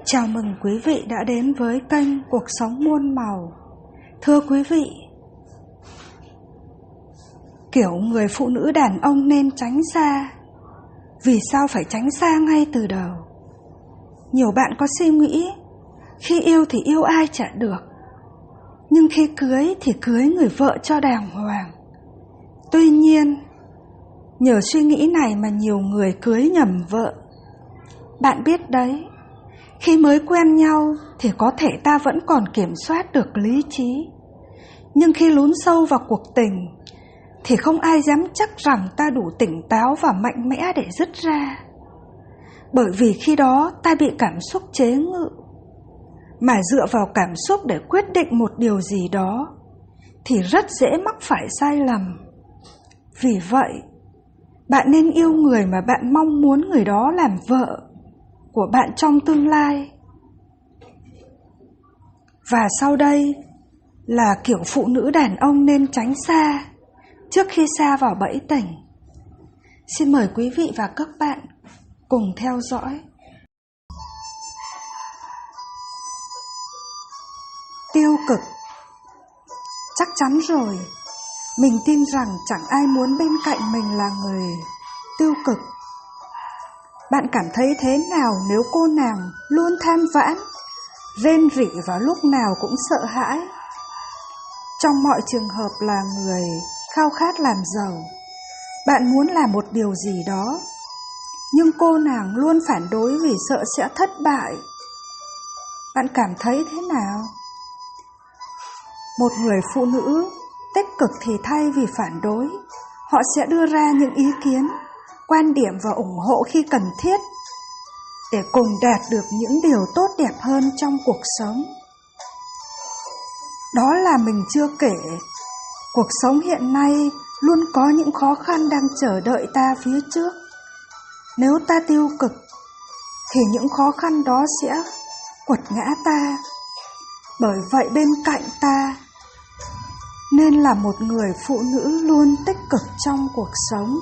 Chào mừng quý vị đã đến với kênh Cuộc Sống Muôn Màu. Thưa quý vị, kiểu người phụ nữ đàn ông nên tránh xa. Vì sao phải tránh xa ngay từ đầu? Nhiều bạn có suy nghĩ, khi yêu thì yêu ai chả được, nhưng khi cưới thì cưới người vợ cho đàng hoàng. Tuy nhiên, nhờ suy nghĩ này mà nhiều người cưới nhầm vợ. Bạn biết đấy, khi mới quen nhau thì có thể ta vẫn còn kiểm soát được lý trí, nhưng khi lún sâu vào cuộc tình thì không ai dám chắc rằng ta đủ tỉnh táo và mạnh mẽ để dứt ra. Bởi vì khi đó ta bị cảm xúc chế ngự, mà dựa vào cảm xúc để quyết định một điều gì đó thì rất dễ mắc phải sai lầm. Vì vậy, bạn nên yêu người mà bạn mong muốn người đó làm vợ của bạn trong tương lai. Và sau đây là kiểu phụ nữ đàn ông nên tránh xa trước khi sa vào bẫy tình. Xin mời quý vị và các bạn cùng theo dõi. Tiêu cực. Chắc chắn rồi, mình tin rằng chẳng ai muốn bên cạnh mình là người tiêu cực. Bạn cảm thấy thế nào nếu cô nàng luôn than vãn, rên rỉ và lúc nào cũng sợ hãi? Trong mọi trường hợp là người khao khát làm giàu, bạn muốn làm một điều gì đó, nhưng cô nàng luôn phản đối vì sợ sẽ thất bại. Bạn cảm thấy thế nào? Một người phụ nữ tích cực thì thay vì phản đối, họ sẽ đưa ra những ý kiến, quan điểm và ủng hộ khi cần thiết để cùng đạt được những điều tốt đẹp hơn trong cuộc sống. Đó là mình chưa kể, cuộc sống hiện nay luôn có những khó khăn đang chờ đợi ta phía trước. Nếu ta tiêu cực thì những khó khăn đó sẽ quật ngã ta. Bởi vậy bên cạnh ta nên là một người phụ nữ luôn tích cực trong cuộc sống.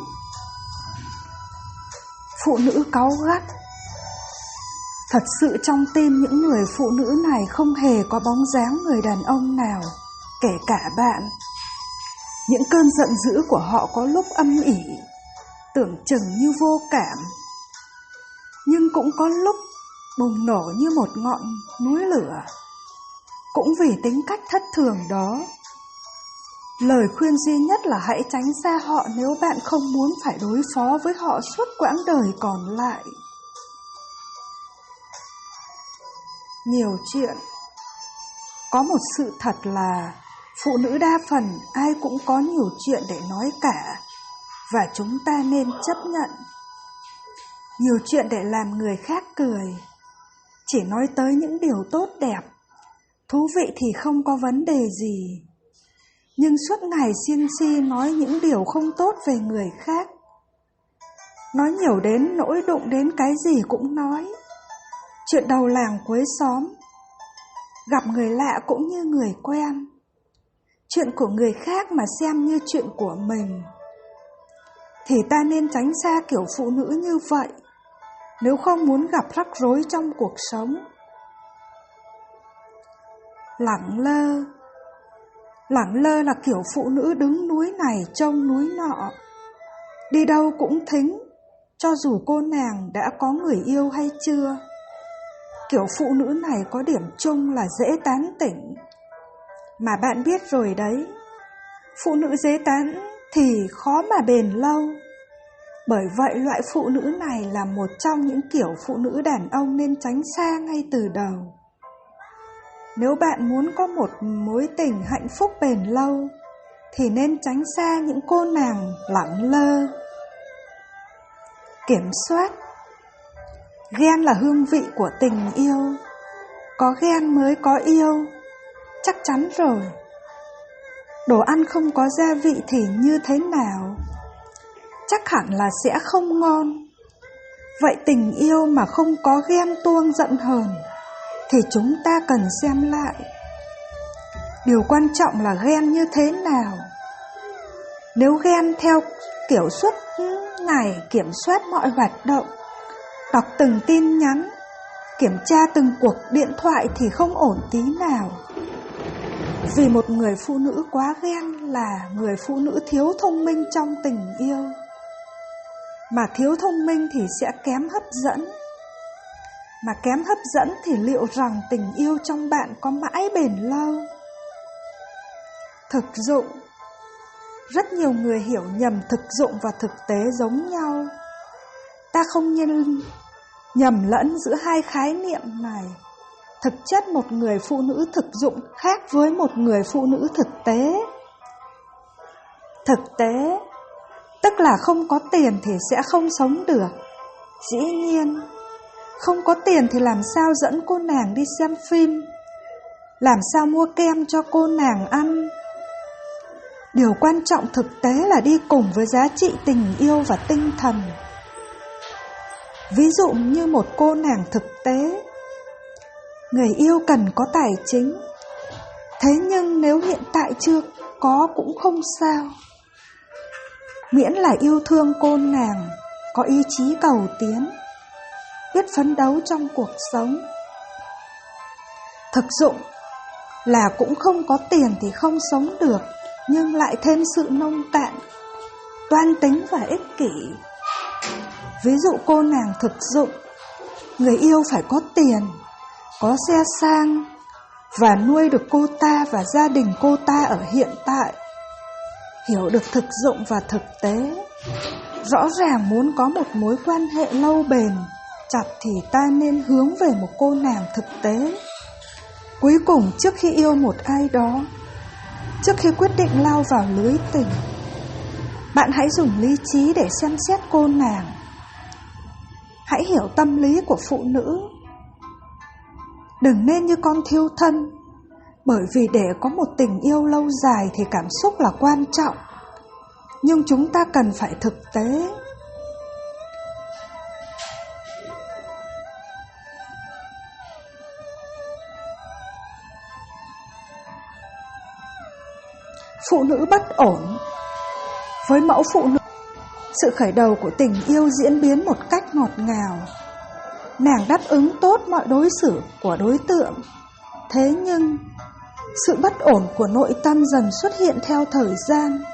Phụ nữ cáu gắt. Thật sự trong tim những người phụ nữ này không hề có bóng dáng người đàn ông nào, kể cả bạn. Những cơn giận dữ của họ có lúc âm ỉ, tưởng chừng như vô cảm, nhưng cũng có lúc bùng nổ như một ngọn núi lửa. Cũng vì tính cách thất thường đó, lời khuyên duy nhất là hãy tránh xa họ nếu bạn không muốn phải đối phó với họ suốt quãng đời còn lại. Nhiều chuyện. Có một sự thật là phụ nữ đa phần ai cũng có nhiều chuyện để nói cả, và chúng ta nên chấp nhận. Nhiều chuyện để làm người khác cười, chỉ nói tới những điều tốt đẹp, thú vị thì không có vấn đề gì. Nhưng suốt ngày siêng si nói những điều không tốt về người khác, nói nhiều đến nỗi đụng đến cái gì cũng nói. Chuyện đầu làng cuối xóm, gặp người lạ cũng như người quen. Chuyện của người khác mà xem như chuyện của mình. Thì ta nên tránh xa kiểu phụ nữ như vậy, nếu không muốn gặp rắc rối trong cuộc sống. Lẳng lơ. Lẳng lơ là kiểu phụ nữ đứng núi này trông núi nọ, đi đâu cũng thính, cho dù cô nàng đã có người yêu hay chưa. Kiểu phụ nữ này có điểm chung là dễ tán tỉnh. Mà bạn biết rồi đấy, phụ nữ dễ tán thì khó mà bền lâu. Bởi vậy loại phụ nữ này là một trong những kiểu phụ nữ đàn ông nên tránh xa ngay từ đầu. Nếu bạn muốn có một mối tình hạnh phúc bền lâu thì nên tránh xa những cô nàng lẳng lơ. Kiểm soát. Ghen là hương vị của tình yêu. Có ghen mới có yêu, chắc chắn rồi. Đồ ăn không có gia vị thì như thế nào? Chắc hẳn là sẽ không ngon. Vậy tình yêu mà không có ghen tuông giận hờn thì chúng ta cần xem lại. Điều quan trọng là ghen như thế nào. Nếu ghen theo kiểu suốt ngày kiểm soát mọi hoạt động, đọc từng tin nhắn, Kiểm tra từng cuộc điện thoại thì không ổn tí nào. Vì một người phụ nữ quá ghen là người phụ nữ thiếu thông minh trong tình yêu. Mà thiếu thông minh thì sẽ kém hấp dẫn. Mà kém hấp dẫn thì liệu rằng tình yêu trong bạn có mãi bền lâu? Thực dụng. Rất nhiều người hiểu nhầm thực dụng và thực tế giống nhau. Ta không nên nhầm lẫn giữa hai khái niệm này. Thực chất một người phụ nữ thực dụng khác với một người phụ nữ thực tế. Thực tế tức là không có tiền thì sẽ không sống được. Dĩ nhiên, không có tiền thì làm sao dẫn cô nàng đi xem phim, làm sao mua kem cho cô nàng ăn. Điều quan trọng thực tế là đi cùng với giá trị tình yêu và tinh thần. Ví dụ như một cô nàng thực tế, người yêu cần có tài chính. Thế nhưng nếu hiện tại chưa có cũng không sao, miễn là yêu thương cô nàng, có ý chí cầu tiến, biết phấn đấu trong cuộc sống. Thực dụng là cũng không có tiền thì không sống được, nhưng lại thêm sự nông cạn, toan tính và ích kỷ. Ví dụ cô nàng thực dụng, người yêu phải có tiền, có xe sang và nuôi được cô ta và gia đình cô ta ở hiện tại. Hiểu được thực dụng và thực tế. Rõ ràng muốn có một mối quan hệ lâu bền, chặt thì ta nên hướng về một cô nàng thực tế. Cuối cùng trước khi yêu một ai đó, trước khi quyết định lao vào lưới tình, bạn hãy dùng lý trí để xem xét cô nàng. Hãy hiểu tâm lý của phụ nữ. Đừng nên như con thiêu thân, bởi vì để có một tình yêu lâu dài thì cảm xúc là quan trọng, nhưng chúng ta cần phải thực tế. Phụ nữ bất ổn. Với mẫu phụ nữ, sự khởi đầu của tình yêu diễn biến một cách ngọt ngào. Nàng đáp ứng tốt mọi đối xử của đối tượng. Thế nhưng, sự bất ổn của nội tâm dần xuất hiện theo thời gian,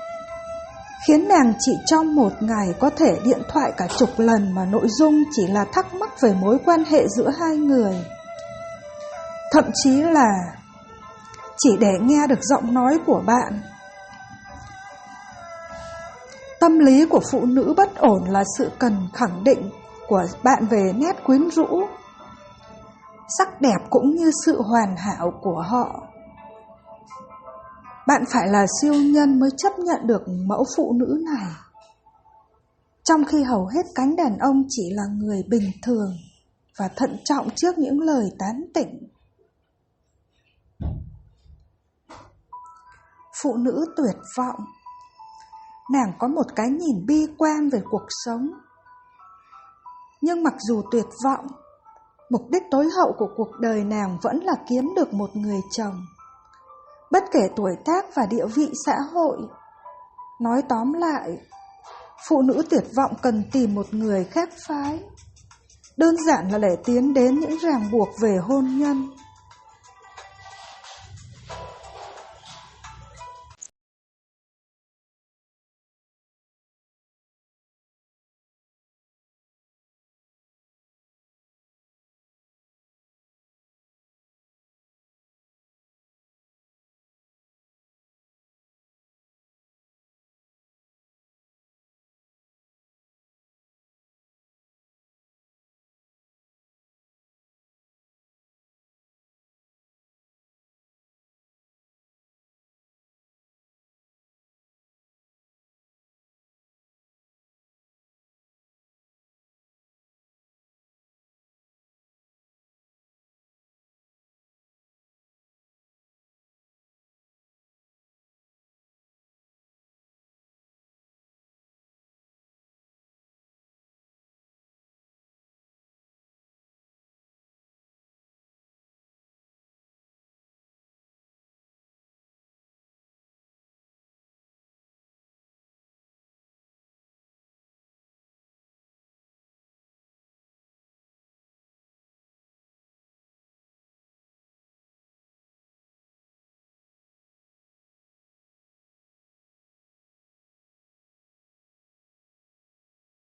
khiến nàng chỉ trong một ngày có thể điện thoại cả chục lần mà nội dung chỉ là thắc mắc về mối quan hệ giữa hai người. Thậm chí là chỉ để nghe được giọng nói của bạn. Tâm lý của phụ nữ bất ổn là sự cần khẳng định của bạn về nét quyến rũ, sắc đẹp cũng như sự hoàn hảo của họ. Bạn phải là siêu nhân mới chấp nhận được mẫu phụ nữ này, trong khi hầu hết cánh đàn ông chỉ là người bình thường và thận trọng trước những lời tán tỉnh. Phụ nữ tuyệt vọng. Nàng có một cái nhìn bi quan về cuộc sống. Nhưng mặc dù tuyệt vọng, mục đích tối hậu của cuộc đời nàng vẫn là kiếm được một người chồng, bất kể tuổi tác và địa vị xã hội. Nói tóm lại, phụ nữ tuyệt vọng cần tìm một người khác phái, đơn giản là để tiến đến những ràng buộc về hôn nhân.